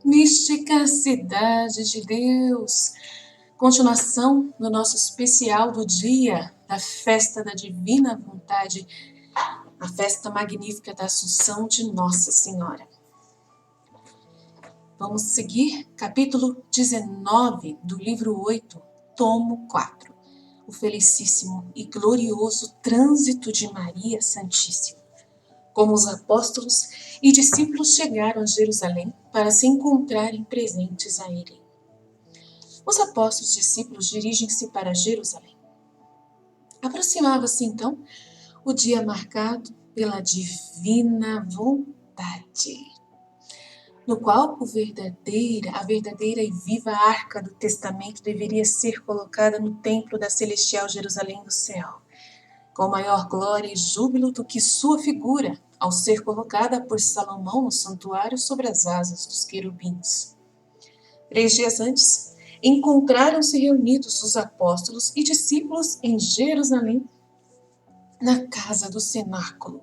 Mística Cidade de Deus. Continuação do nosso especial do dia da festa da Divina Vontade, a festa magnífica da Assunção de Nossa Senhora. Vamos seguir capítulo 19 do livro 8, tomo 4. O felicíssimo e glorioso trânsito de Maria Santíssima. Como os apóstolos e discípulos chegaram a Jerusalém para se encontrarem presentes a ele. Os apóstolos e discípulos dirigem-se para Jerusalém. Aproximava-se então o dia marcado pela divina vontade, no qual a verdadeira e viva arca do testamento deveria ser colocada no templo da celestial Jerusalém do céu, com maior glória e júbilo do que sua figura, ao ser colocada por Salomão no santuário sobre as asas dos querubins. 3 dias antes, encontraram-se reunidos os apóstolos e discípulos em Jerusalém, na casa do cenáculo.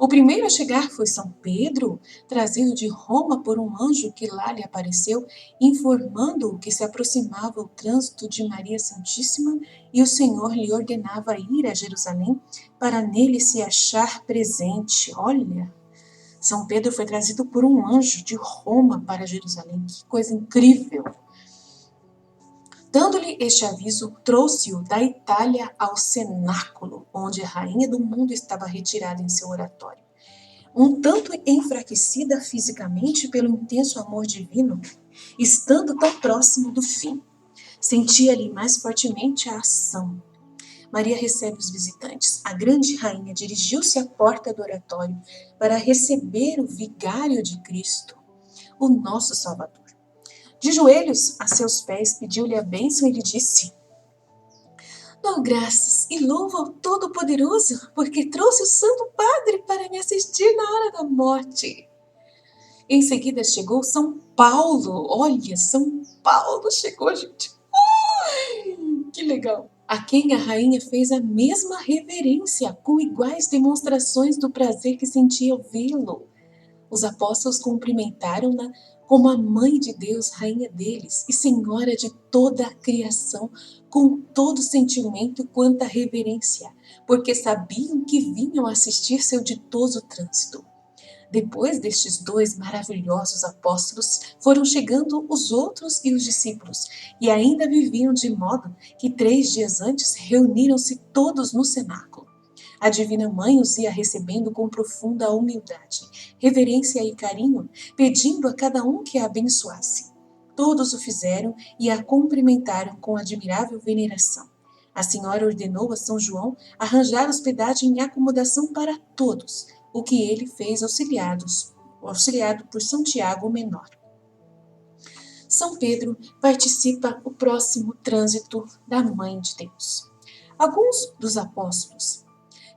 O primeiro a chegar foi São Pedro, trazido de Roma por um anjo que lá lhe apareceu, informando-o que se aproximava o trânsito de Maria Santíssima e o Senhor lhe ordenava ir a Jerusalém para nele se achar presente. Olha, São Pedro foi trazido por um anjo de Roma para Jerusalém. Que coisa incrível! Dando-lhe este aviso, trouxe-o da Itália ao cenáculo, onde a rainha do mundo estava retirada em seu oratório. Um tanto enfraquecida fisicamente pelo intenso amor divino, estando tão próximo do fim, sentia-lhe mais fortemente a ação. Maria recebe os visitantes. A grande rainha dirigiu-se à porta do oratório para receber o vigário de Cristo, o nosso Salvador. De joelhos a seus pés, pediu-lhe a bênção e lhe disse: dou graças e louvo ao Todo-Poderoso, porque trouxe o Santo Padre para me assistir na hora da morte. Em seguida chegou São Paulo. Olha, São Paulo chegou, gente. Ai, que legal! A quem a rainha fez a mesma reverência, com iguais demonstrações do prazer que sentia ao vê-lo. Os apóstolos cumprimentaram-na como a Mãe de Deus, Rainha deles e Senhora de toda a criação, com todo sentimento quanto a reverência, porque sabiam que vinham assistir seu ditoso trânsito. Depois destes 2 maravilhosos apóstolos, foram chegando os outros e os discípulos, e ainda viviam de modo que 3 dias antes reuniram-se todos no cenáculo. A Divina Mãe os ia recebendo com profunda humildade, reverência e carinho, pedindo a cada um que a abençoasse. Todos o fizeram e a cumprimentaram com admirável veneração. A Senhora ordenou a São João arranjar hospedagem e acomodação para todos, o que ele fez auxiliado por São Tiago o Menor. São Pedro participa o próximo trânsito da Mãe de Deus. Alguns dos apóstolos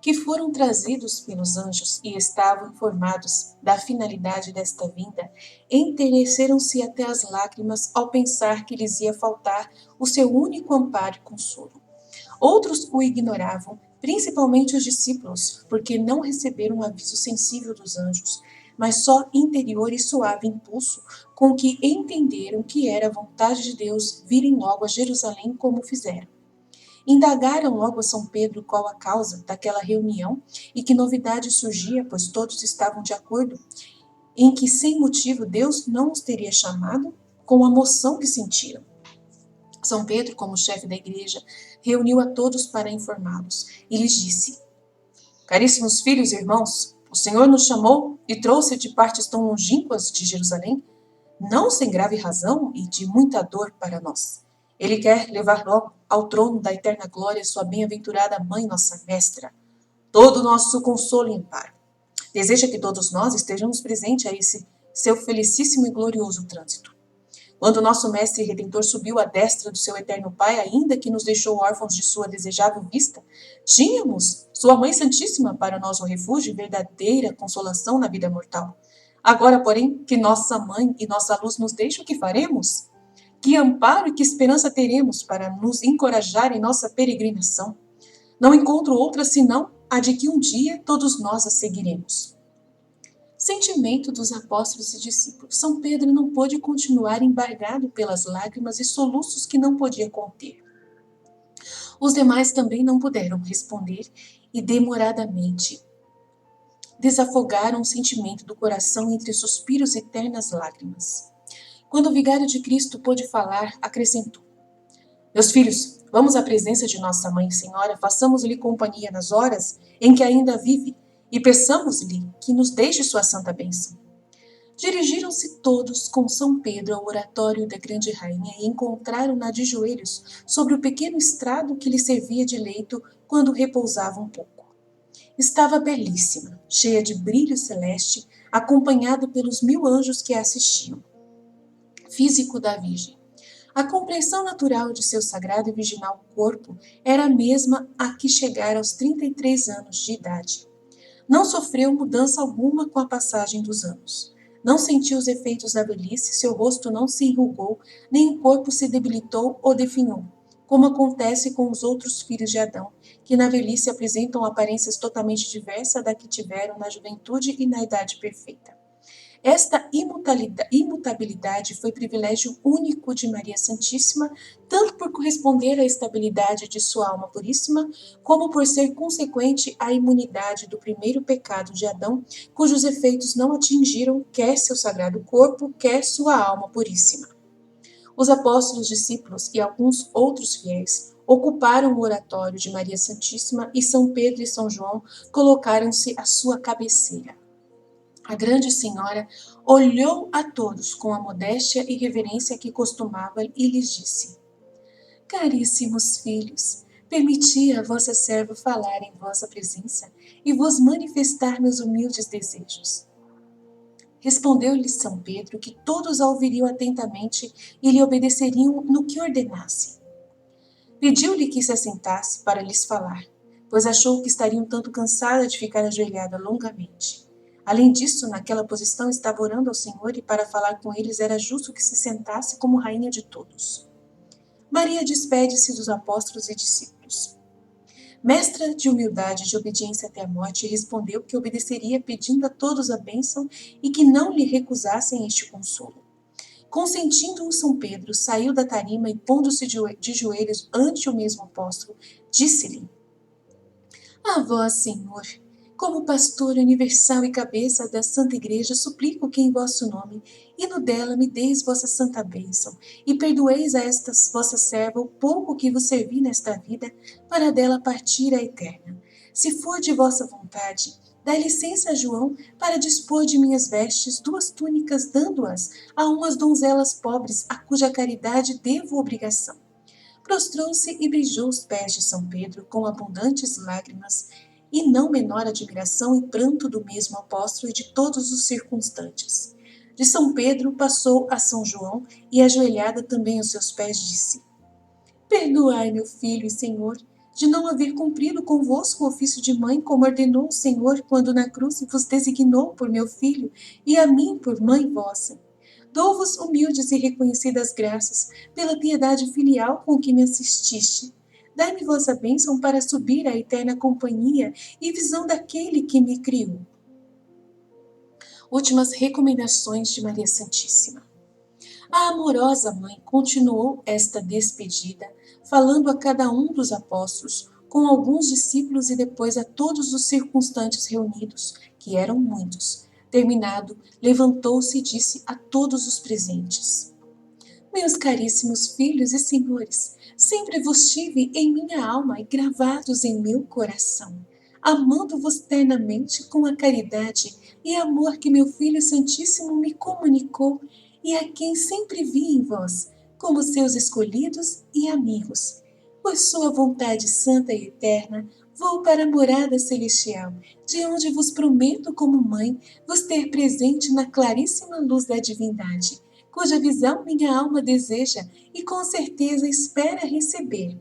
que foram trazidos pelos anjos e estavam informados da finalidade desta vinda, enterneceram-se até as lágrimas ao pensar que lhes ia faltar o seu único amparo e consolo. Outros o ignoravam, principalmente os discípulos, porque não receberam o aviso sensível dos anjos, mas só interior e suave impulso com que entenderam que era a vontade de Deus virem logo a Jerusalém como fizeram. Indagaram logo a São Pedro qual a causa daquela reunião e que novidade surgia, pois todos estavam de acordo em que, sem motivo, Deus não os teria chamado, com a moção que sentiram. São Pedro, como chefe da igreja, reuniu a todos para informá-los e lhes disse: caríssimos filhos e irmãos, o Senhor nos chamou e trouxe de partes tão longínquas de Jerusalém, não sem grave razão e de muita dor para nós. Ele quer levar logo ao trono da eterna glória sua bem-aventurada Mãe, nossa Mestra, todo o nosso consolo e amparo. Deseja que todos nós estejamos presentes a esse seu felicíssimo e glorioso trânsito. Quando nosso Mestre e Redentor subiu à destra do seu eterno Pai, ainda que nos deixou órfãos de sua desejável vista, tínhamos sua Mãe Santíssima para nós um refúgio e verdadeira consolação na vida mortal. Agora, porém, que nossa Mãe e nossa luz nos deixam, o que faremos? Que amparo e que esperança teremos para nos encorajar em nossa peregrinação? Não encontro outra senão a de que um dia todos nós a seguiremos. Sentimento dos apóstolos e discípulos. São Pedro não pôde continuar embargado pelas lágrimas e soluços que não podia conter. Os demais também não puderam responder e demoradamente desafogaram o sentimento do coração entre suspiros e ternas lágrimas. Quando o vigário de Cristo pôde falar, acrescentou: Meus filhos, vamos à presença de nossa Mãe Senhora, façamos-lhe companhia nas horas em que ainda vive e peçamos-lhe que nos deixe sua santa bênção. Dirigiram-se todos com São Pedro ao oratório da grande rainha e encontraram-na de joelhos sobre o pequeno estrado que lhe servia de leito quando repousava um pouco. Estava belíssima, cheia de brilho celeste, acompanhada pelos 1000 anjos que a assistiam. Físico da Virgem. A compreensão natural de seu sagrado e virginal corpo era a mesma a que chegara aos 33 anos de idade. Não sofreu mudança alguma com a passagem dos anos. Não sentiu os efeitos da velhice, seu rosto não se enrugou, nem o corpo se debilitou ou definhou, como acontece com os outros filhos de Adão, que na velhice apresentam aparências totalmente diversas da que tiveram na juventude e na idade perfeita. Esta imutabilidade foi privilégio único de Maria Santíssima, tanto por corresponder à estabilidade de sua alma puríssima, como por ser consequente à imunidade do primeiro pecado de Adão, cujos efeitos não atingiram quer seu sagrado corpo, quer sua alma puríssima. Os apóstolos, discípulos e alguns outros fiéis ocuparam o oratório de Maria Santíssima e São Pedro e São João colocaram-se à sua cabeceira. A grande senhora olhou a todos com a modéstia e reverência que costumava e lhes disse: Caríssimos filhos, permiti a vossa serva falar em vossa presença e vos manifestar meus humildes desejos. Respondeu-lhe São Pedro que todos a ouviriam atentamente e lhe obedeceriam no que ordenasse. Pediu-lhe que se assentasse para lhes falar, pois achou que estaria um tanto cansada de ficar ajoelhada longamente. Além disso, naquela posição estava orando ao Senhor e para falar com eles era justo que se sentasse como rainha de todos. Maria despede-se dos apóstolos e discípulos. Mestra de humildade e de obediência até a morte, respondeu que obedeceria pedindo a todos a bênção e que não lhe recusassem este consolo. Consentindo-o, São Pedro saiu da tarima e, pondo-se de joelhos ante o mesmo apóstolo, disse-lhe: A vós, Senhor, como pastor universal e cabeça da Santa Igreja, suplico que em vosso nome e no dela me deis vossa santa bênção e perdoeis a esta vossa serva o pouco que vos servi nesta vida para dela partir à eterna. Se for de vossa vontade, dai licença a João para dispor de minhas vestes 2 túnicas, dando-as a umas donzelas pobres a cuja caridade devo obrigação. Prostrou-se e beijou os pés de São Pedro com abundantes lágrimas e não menor admiração e pranto do mesmo apóstolo e de todos os circunstantes. De São Pedro passou a São João e, ajoelhada também aos seus pés, disse: Perdoai, meu filho e Senhor, de não haver cumprido convosco o ofício de mãe, como ordenou o Senhor quando na cruz vos designou por meu filho e a mim por mãe vossa. Dou-vos humildes e reconhecidas graças pela piedade filial com que me assististe. Dai-me vossa bênção para subir à eterna companhia e visão daquele que me criou. Últimas recomendações de Maria Santíssima. A amorosa mãe continuou esta despedida, falando a cada um dos apóstolos, com alguns discípulos e depois a todos os circunstantes reunidos, que eram muitos. Terminado, levantou-se e disse a todos os presentes: Meus caríssimos filhos e senhores, sempre vos tive em minha alma e gravados em meu coração, amando-vos ternamente com a caridade e amor que meu Filho Santíssimo me comunicou e a quem sempre vi em vós, como seus escolhidos e amigos. Por sua vontade santa e eterna, vou para a morada celestial, de onde vos prometo como mãe vos ter presente na claríssima luz da divindade, cuja visão minha alma deseja e com certeza espera receber.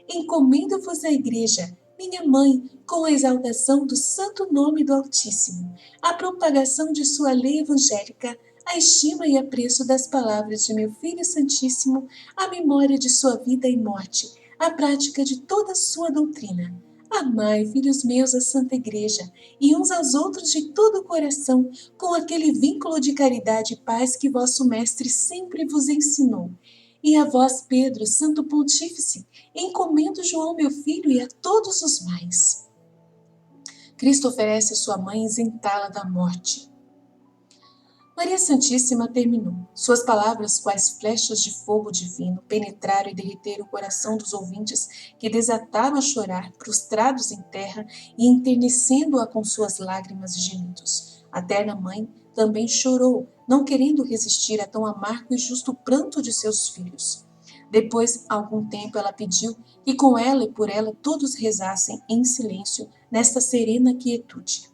Encomendo-vos à Igreja, minha mãe, com a exaltação do santo nome do Altíssimo, a propagação de sua lei evangélica, a estima e apreço das palavras de meu Filho Santíssimo, a memória de sua vida e morte, a prática de toda sua doutrina, Amai, filhos meus, a Santa Igreja, e uns aos outros de todo o coração, com aquele vínculo de caridade e paz que vosso Mestre sempre vos ensinou. E a vós, Pedro, Santo Pontífice, encomendo João, meu filho, e a todos os mais. Cristo oferece a sua mãe isentá-la da morte. Maria Santíssima terminou. Suas palavras, quais flechas de fogo divino, penetraram e derreteram o coração dos ouvintes, que desataram a chorar, prostrados em terra e enternecendo-a com suas lágrimas e gemidos. A terna mãe também chorou, não querendo resistir a tão amargo e justo pranto de seus filhos. Depois, algum tempo, ela pediu que com ela e por ela todos rezassem em silêncio nesta serena quietude.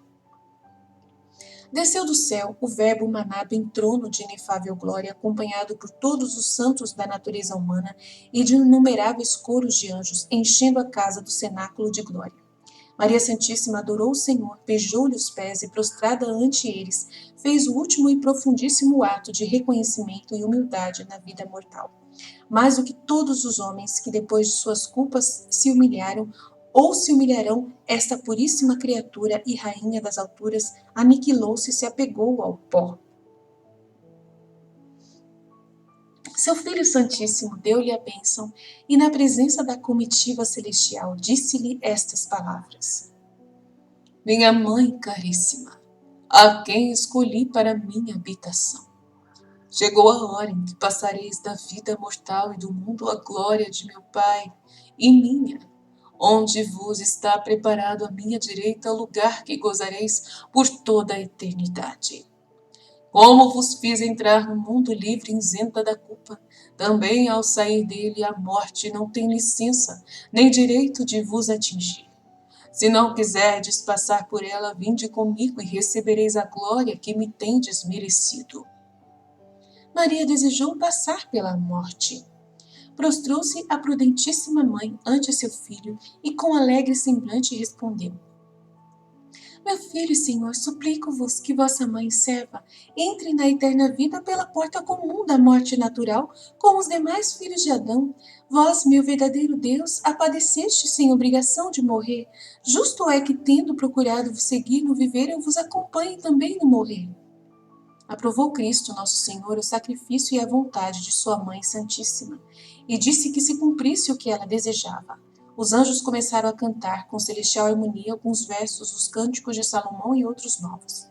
Desceu do céu o Verbo manado em trono de inefável glória, acompanhado por todos os santos da natureza humana e de inumeráveis coros de anjos, enchendo a casa do cenáculo de glória. Maria Santíssima adorou o Senhor, beijou-lhe os pés e, prostrada ante eles, fez o último e profundíssimo ato de reconhecimento e humildade na vida mortal. Mais do que todos os homens que depois de suas culpas se humilharam ou se humilharão, esta puríssima criatura e rainha das alturas aniquilou-se e se apegou ao pó. Seu Filho Santíssimo deu-lhe a bênção e, na presença da comitiva celestial, disse-lhe estas palavras: Minha mãe caríssima, a quem escolhi para minha habitação. Chegou a hora em que passareis da vida mortal e do mundo a glória de meu Pai e minha, onde vos está preparado à minha direita o lugar que gozareis por toda a eternidade. Como vos fiz entrar no mundo livre e isenta da culpa, também ao sair dele a morte não tem licença, nem direito de vos atingir. Se não quiserdes passar por ela, vinde comigo e recebereis a glória que me tendes merecido. Maria desejou passar pela morte. Prostrou-se a prudentíssima mãe ante seu filho e com alegre semblante respondeu: Meu filho, Senhor, suplico-vos que vossa mãe serva entre na eterna vida pela porta comum da morte natural, como os demais filhos de Adão. Vós, meu verdadeiro Deus, a padeceste sem obrigação de morrer. Justo é que, tendo procurado vos seguir no viver, eu vos acompanhe também no morrer. Aprovou Cristo, nosso Senhor, o sacrifício e a vontade de sua Mãe Santíssima, e disse que se cumprisse o que ela desejava. Os anjos começaram a cantar com celestial harmonia alguns versos dos cânticos de Salomão e outros novos.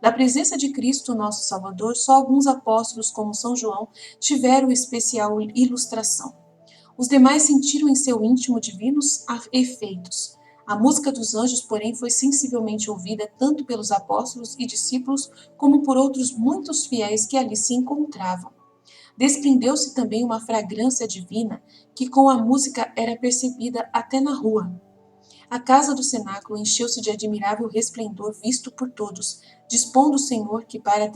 Da presença de Cristo, nosso Salvador, só alguns apóstolos, como São João, tiveram especial ilustração. Os demais sentiram em seu íntimo divinos efeitos. A música dos anjos, porém, foi sensivelmente ouvida tanto pelos apóstolos e discípulos como por outros muitos fiéis que ali se encontravam. Desprendeu-se também uma fragrância divina que com a música era percebida até na rua. A casa do cenáculo encheu-se de admirável resplendor visto por todos, dispondo o Senhor que para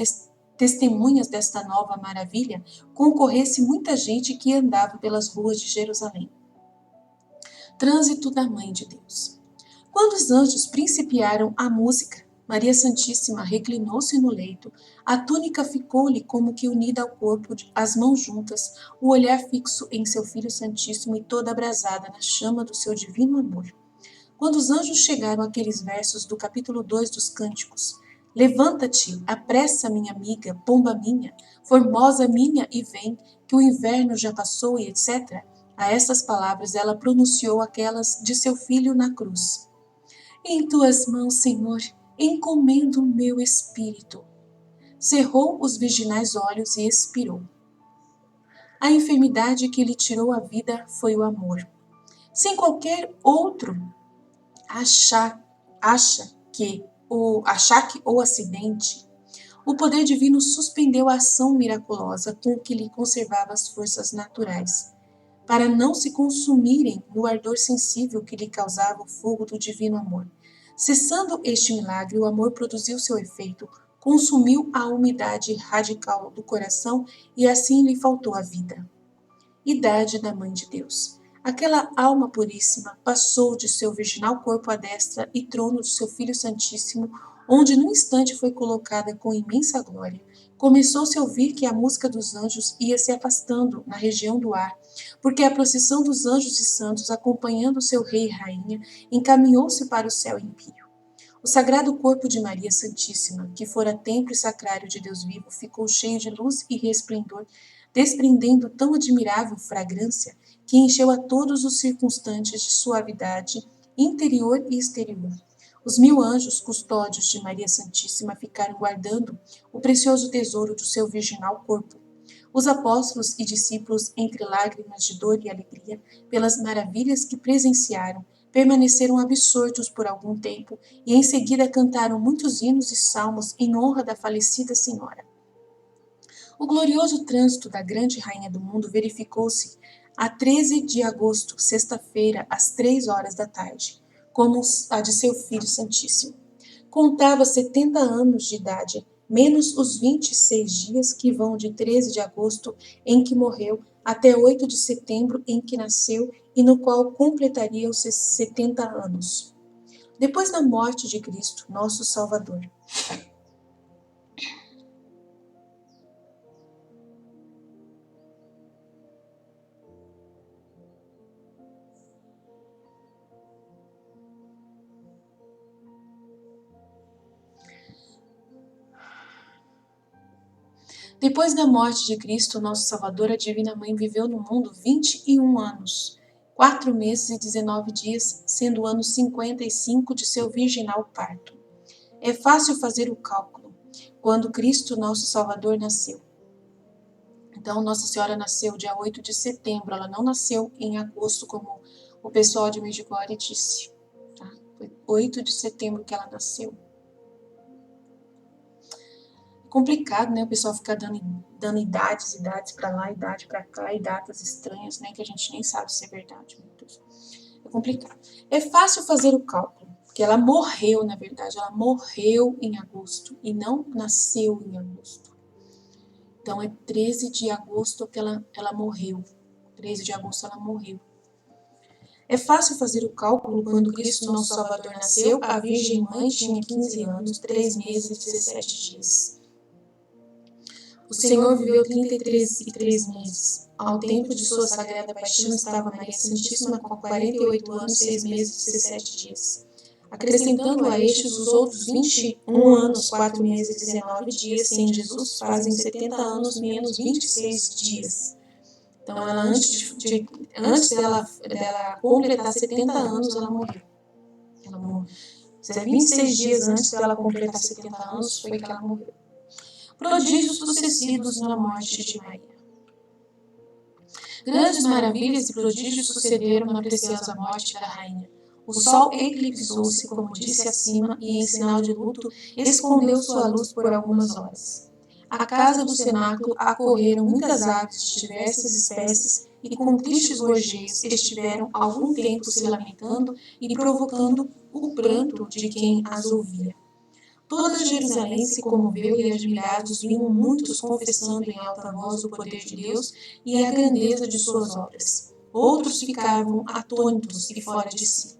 testemunhas desta nova maravilha concorresse muita gente que andava pelas ruas de Jerusalém. Trânsito da Mãe de Deus. Quando os anjos principiaram a música, Maria Santíssima reclinou-se no leito, a túnica ficou-lhe como que unida ao corpo, as mãos juntas, o olhar fixo em seu Filho Santíssimo e toda abrasada na chama do seu divino amor. Quando os anjos chegaram àqueles versos do capítulo 2 dos Cânticos, levanta-te, apressa, minha amiga, pomba minha, formosa minha e vem, que o inverno já passou e etc., a estas palavras ela pronunciou aquelas de seu filho na cruz. Em tuas mãos, Senhor, encomendo o meu espírito. Cerrou os virginais olhos e expirou. A enfermidade que lhe tirou a vida foi o amor. Sem qualquer outro achaque ou acidente, o poder divino suspendeu a ação miraculosa com que lhe conservava as forças naturais, para não se consumirem no ardor sensível que lhe causava o fogo do divino amor. Cessando este milagre, o amor produziu seu efeito, consumiu a umidade radical do coração e assim lhe faltou a vida. Idade da Mãe de Deus. Aquela alma puríssima passou de seu virginal corpo à destra e trono de seu Filho Santíssimo, onde num instante foi colocada com imensa glória, Começou-se a ouvir que a música dos anjos ia se afastando na região do ar, porque a procissão dos anjos e santos, acompanhando seu rei e rainha, encaminhou-se para o céu empíreo. O sagrado corpo de Maria Santíssima, que fora templo e sacrário de Deus vivo, ficou cheio de luz e resplendor, desprendendo tão admirável fragrância que encheu a todos os circunstantes de suavidade interior e exterior. Os 1000 anjos custódios de Maria Santíssima ficaram guardando o precioso tesouro do seu virginal corpo. Os apóstolos e discípulos, entre lágrimas de dor e alegria, pelas maravilhas que presenciaram, permaneceram absortos por algum tempo e em seguida cantaram muitos hinos e salmos em honra da falecida Senhora. O glorioso trânsito da grande rainha do mundo verificou-se a 13 de agosto, sexta-feira, às 3 horas da tarde, como a de seu Filho Santíssimo. Contava 70 anos de idade, menos os 26 dias que vão de 13 de agosto, em que morreu, até 8 de setembro, em que nasceu, e no qual completaria os 70 anos. Depois da morte de Cristo, nosso Salvador. Depois da morte de Cristo, nosso Salvador, a Divina Mãe viveu no mundo 21 anos, 4 meses e 19 dias, sendo o ano 55 de seu virginal parto. É fácil fazer o cálculo, quando Cristo, nosso Salvador, nasceu. Então, Nossa Senhora nasceu dia 8 de setembro, ela não nasceu em agosto, como o pessoal de Medjugorje disse. Tá? Foi 8 de setembro que ela nasceu. Complicado, né? O pessoal ficar dando idades para lá, idade para cá, e datas estranhas, né? Que a gente nem sabe se é verdade, meu Deus. É complicado. É fácil fazer o cálculo, porque ela morreu, na verdade, ela morreu em agosto e não nasceu em agosto. Então é 13 de agosto que ela morreu. 13 de agosto ela morreu. É fácil fazer o cálculo quando Cristo, nosso Salvador, nasceu, a Virgem Mãe tinha 15 anos, 3 meses e 17 dias. O Senhor viveu 33 e 3 meses. Ao tempo de sua sagrada paixão estava Maria Santíssima com 48 anos, 6 meses e 17 dias. Acrescentando a estes os outros 21 anos, 4 meses e 19 dias, sem Jesus, fazem 70 anos menos 26 dias. Então, ela, antes dela completar 70 anos, ela morreu. Ela morreu. 26 dias antes dela completar 70 anos, foi que ela morreu. Prodígios sucessivos na morte de Maria. Grandes maravilhas e prodígios sucederam na preciosa morte da rainha. O sol eclipsou-se, como disse acima, e em sinal de luto escondeu sua luz por algumas horas. À casa do cenáculo acorreram muitas aves de diversas espécies e com tristes gorjeios estiveram algum tempo se lamentando e provocando o pranto de quem as ouvia. Toda Jerusalém se comoveu e admirados vinham muitos confessando em alta voz o poder de Deus e a grandeza de suas obras. Outros ficavam atônitos e fora de si.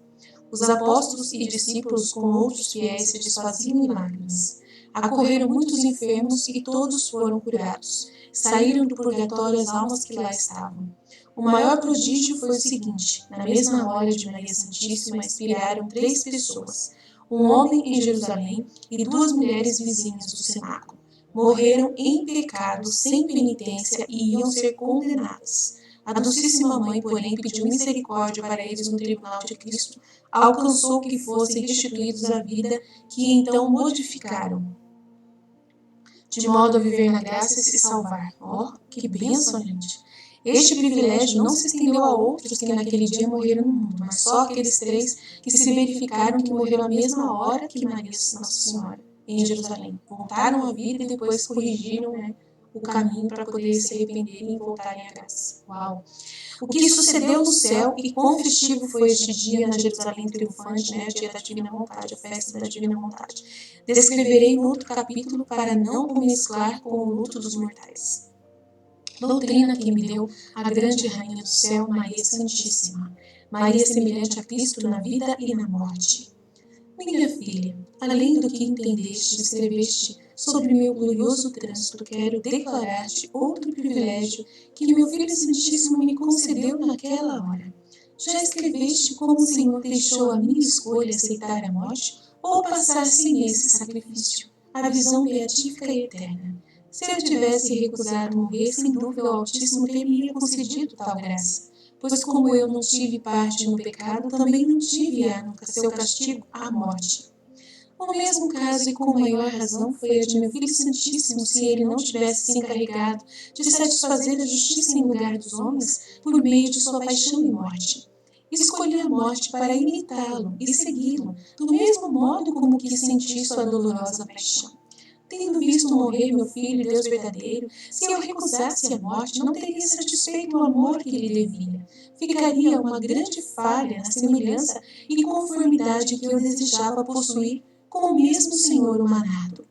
Os apóstolos e discípulos com outros fiéis se desfaziam em lágrimas. Acorreram muitos enfermos e todos foram curados. Saíram do purgatório as almas que lá estavam. O maior prodígio foi o seguinte: na mesma hora de Maria Santíssima expiraram 3 pessoas. Um homem em Jerusalém e 2 mulheres vizinhas do cenáculo. Morreram em pecado, sem penitência, e iam ser condenadas. A Docíssima Mãe, porém, pediu misericórdia para eles no tribunal de Cristo, alcançou que fossem restituídos à vida, que então modificaram, de modo a viver na graça e se salvar. Oh, que bênção, gente! Este privilégio não se estendeu a outros que naquele dia morreram no mundo, mas só aqueles 3 que se verificaram que morreram à mesma hora que Maria Nossa Senhora, em Jerusalém. Voltaram à vida e depois corrigiram, o caminho para poder se arrependerem e voltarem à graça. Uau! O que sucedeu no céu e quão festivo foi este dia na Jerusalém triunfante, o dia da Divina Vontade, a festa da Divina Vontade. Descreverei no outro capítulo para não o mesclar com o luto dos mortais. Doutrina que me deu a grande Rainha do Céu, Maria Santíssima. Maria semelhante a Cristo na vida e na morte. Minha filha, além do que entendeste e escreveste sobre meu glorioso trânsito, quero declarar-te outro privilégio que meu Filho Santíssimo me concedeu naquela hora. Já escreveste como o Senhor deixou a minha escolha aceitar a morte ou passar sem esse sacrifício, a visão beatífica e eterna. Se eu tivesse recusado morrer, sem dúvida o Altíssimo teria concedido tal graça, pois como eu não tive parte no pecado, também não tive no seu castigo a morte. O mesmo caso e com maior razão foi a de meu Filho Santíssimo se ele não tivesse se encarregado de satisfazer a justiça em lugar dos homens por meio de sua paixão e morte. Escolhi a morte para imitá-lo e segui-lo, do mesmo modo como que senti sua dolorosa paixão. Tendo visto morrer meu filho, Deus verdadeiro, se eu recusasse a morte, não teria satisfeito o amor que lhe devia. Ficaria uma grande falha na semelhança e conformidade que eu desejava possuir com o mesmo Senhor humanado.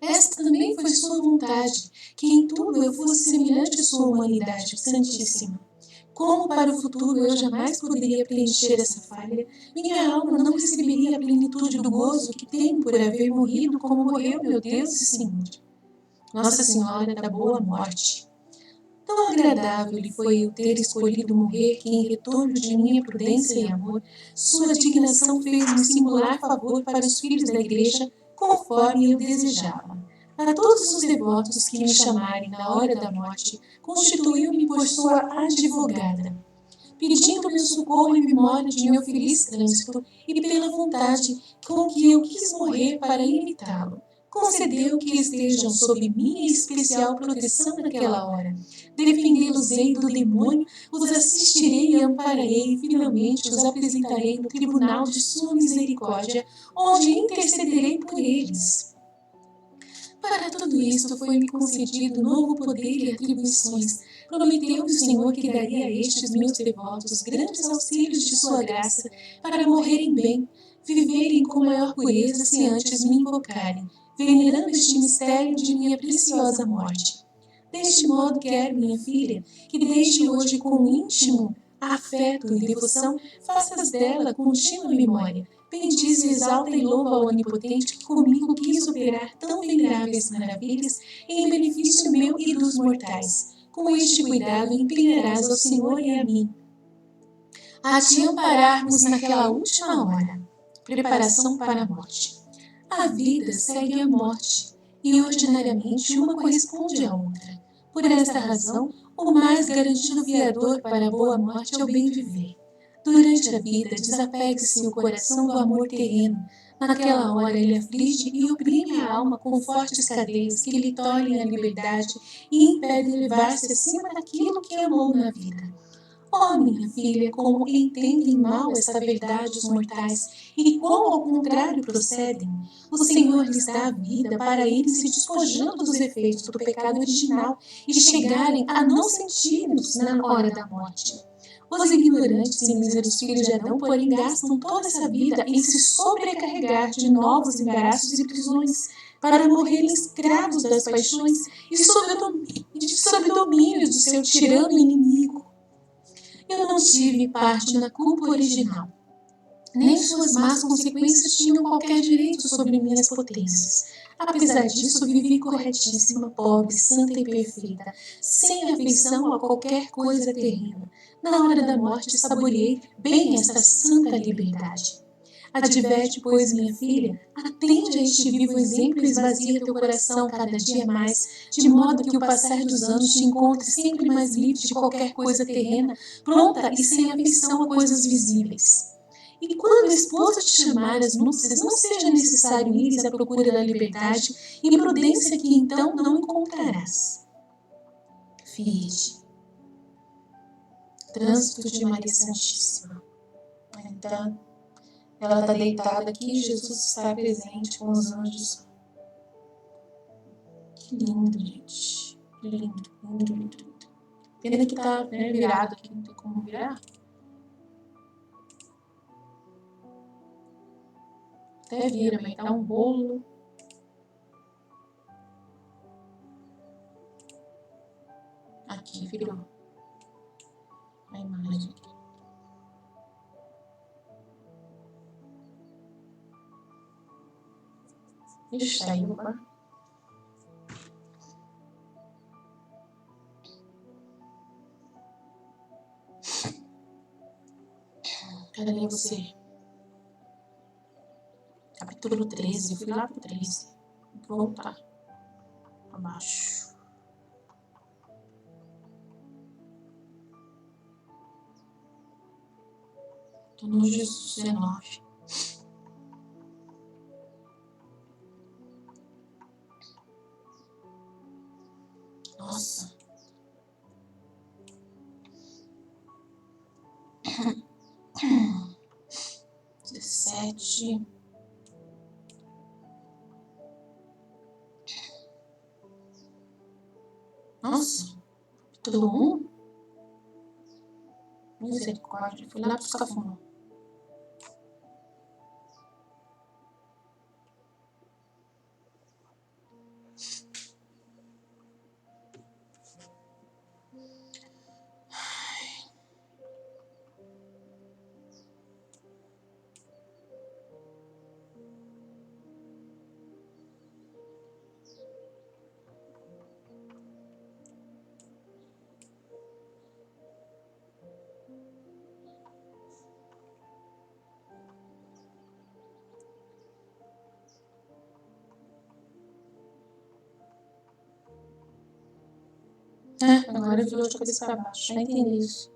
Esta também foi sua vontade, que em tudo eu fosse semelhante à sua humanidade santíssima. Como para o futuro eu jamais poderia preencher essa falha, minha alma não receberia a plenitude do gozo que tenho por haver morrido como morreu meu Deus e Senhor. Nossa Senhora da Boa Morte. Tão agradável lhe foi eu ter escolhido morrer que, em retorno de minha prudência e amor, sua dignação fez-me singular favor para os filhos da Igreja, conforme eu desejava. A todos os devotos que me chamarem na hora da morte, constituiu-me por sua advogada, pedindo-me o socorro em memória de meu feliz trânsito e pela vontade com que eu quis morrer para imitá-lo. Concedeu que estejam sob minha especial proteção naquela hora. Defendê-los-ei do demônio, os assistirei e ampararei e finalmente os apresentarei no tribunal de sua misericórdia, onde intercederei por eles. Para tudo isto foi-me concedido novo poder e atribuições. Prometeu-me o Senhor que daria a estes meus devotos grandes auxílios de sua graça para morrerem bem, viverem com maior pureza se antes me invocarem, venerando este mistério de minha preciosa morte. Deste modo quero, minha filha, que desde hoje com íntimo afeto e devoção faças dela contínua memória. Bendize, exalta e louva ao Onipotente que comigo quis operar tão veneráveis maravilhas em benefício meu e dos mortais. Com este cuidado empenharás ao Senhor e a mim, a te ampararmos naquela última hora. Preparação para a morte. A vida segue a morte, e ordinariamente uma corresponde à outra. Por esta razão, o mais garantido fiador para a boa morte é o bem viver. Durante a vida, desapegue-se o coração do amor terreno. Naquela hora ele aflige e oprime a alma com fortes cadeias que lhe tolhem a liberdade e impedem levar-se acima daquilo que amou na vida. Oh, minha filha, como entendem mal esta verdade os mortais e como ao contrário procedem. O Senhor lhes dá a vida para irem se despojando dos efeitos do pecado original e chegarem a não senti-los na hora da morte. Os ignorantes e míseros filhos de Adão, porém, gastam toda essa vida em se sobrecarregar de novos embaraços e prisões, para morrerem escravos das paixões e sob o domínio do seu tirano inimigo. Eu não tive parte na culpa original, nem suas más consequências tinham qualquer direito sobre minhas potências. Apesar disso, vivi corretíssima, pobre, santa e perfeita, sem afeição a qualquer coisa terrena. Na hora da morte, saboreei bem esta santa liberdade. Adverte, pois, minha filha, atende a este vivo exemplo e esvazia teu coração cada dia mais, de modo que o passar dos anos te encontre sempre mais livre de qualquer coisa terrena, pronta e sem afeição a coisas visíveis. E quando o esposo te chamar às núpcias, não seja necessário ires à procura da liberdade e prudência que então não encontrarás. Fide. Trânsito de Maria Santíssima. Então, ela está deitada aqui, Jesus está presente com os anjos. Que lindo, gente. Lindo, lindo, lindo, lindo. Pena que está virado aqui, não tem como virar. Até vira, mas dá um rolo. Aqui, virou. A imagem aqui. Ixi, saiu, agora. Quero ler você. Capítulo 13. Eu fui lá pro 13. Vou voltar. Abaixo. Tô no Jesus 19. Nossa. Dezessete. Nossa. Capítulo 1. Misericórdia. Fui lá pros cafundó. Agora virou de cabeça para baixo. Já entendi isso.